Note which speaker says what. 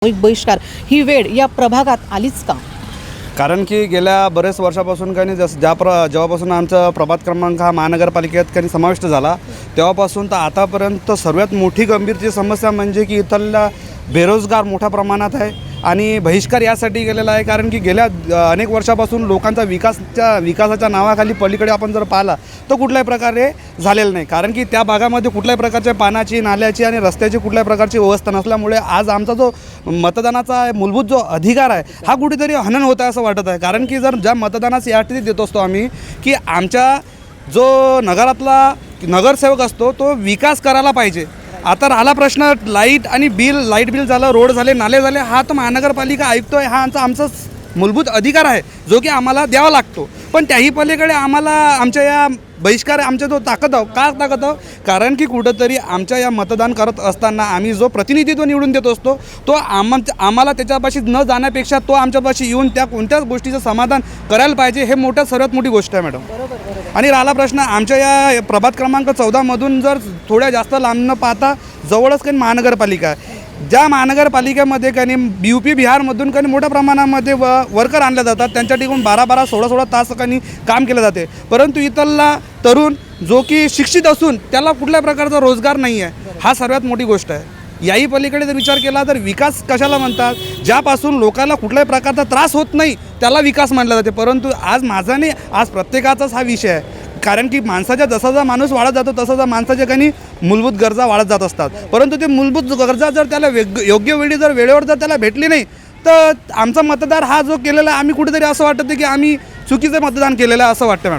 Speaker 1: सामूहिक बहिष्कार ही वेळ या प्रभागात आलीच का?
Speaker 2: कारण की गेल्या बरेच वर्षापासून काही जेव्हापासून आमचा प्रभाग क्रमांक हा महानगरपालिकेत काही समाविष्ट झाला तेव्हापासून तर आतापर्यंत सर्वात मोठी गंभीरची समस्या म्हणजे की इथला बेरोजगार मोठ्या प्रमाणात आहे आणि बहिष्कार यासाठी गेलेला आहे कारण की गेल्या अनेक वर्षापासून लोकांचा विकासाच्या नावाखाली पलीकडे आपण जर पाहिला तर कुठल्याही प्रकारे झालेलं नाही. कारण की त्या भागामध्ये कुठल्याही प्रकारच्या पाण्याची, नाल्याची आणि रस्त्याची कुठल्याही प्रकारची व्यवस्था नसल्यामुळे आज आमचा जो मतदानाचा मूलभूत जो अधिकार आहे हा कुठेतरी हनन होत आहे असं वाटत आहे. कारण की जर ज्या मतदानाचा यासाठी देत असतो आम्ही की आमच्या जो नगरातला नगरसेवक असतो तो विकास करायला पाहिजे. आता राहिला प्रश्न लाईट बिल झालं, रोड झाले, नाले झाले, हा तर महानगरपालिका आयुक्त आहे, हा आमचा मूलभूत अधिकार आहे जो की आम्हाला द्यावा लागतो. पण त्याही पलीकडे आम्हाला आमच्या या बहिष्कार आमच्या जो ताकद कारण की कुठंतरी आमच्या या मतदान करत असताना आम्ही जो प्रतिनिधित्व निवडून देत असतो तो आम्हाला त्याच्यापाशी न जाण्यापेक्षा तो आमच्यापाशी येऊन त्या कोणत्याच गोष्टीचं समाधान करायला पाहिजे हे सर्वात मोठी गोष्ट आहे मॅडम. आणि राहिला प्रश्न आमच्या या प्रभाग क्रमांक 14मधून जर थोड्या जास्त लांब न पाहता जवळच काही महानगरपालिका आहे, ज्या महानगरपालिकेमध्ये काही UP बिहारमधून काही मोठ्या प्रमाणामध्ये वर्कर आणले जातात, त्यांच्या ठिकाणी 12-12, 16-16 तास काही काम केलं जाते. परंतु इथला तरुण जो की शिक्षित असून त्याला कुठल्या प्रकारचा रोजगार नाही आहे, हा सर्वात मोठी गोष्ट आहे. याही पलीकडे जर विचार केला तर विकास कशाला म्हणतात, ज्यापासून लोकांना कुठल्याही प्रकारचा त्रास होत नाही त्याला विकास मानला जाते. परंतु आज माझा नाही, आज प्रत्येकाचाच हा विषय आहे. कारण की माणसाच्या जसा माणूस वाढत जातो तसा माणसाच्या काही मूलभूत गरजा वाढत जात असतात. परंतु ते मूलभूत गरजा जर त्याला योग्य वेळी जर वेळेवर जर त्याला भेटली नाही तर आमचा मतदार हा जो केलेला आम्ही कुठेतरी असं वाटतं की आम्ही चुकीचं मतदान केलेलं आहे असं वाटतं मॅडम.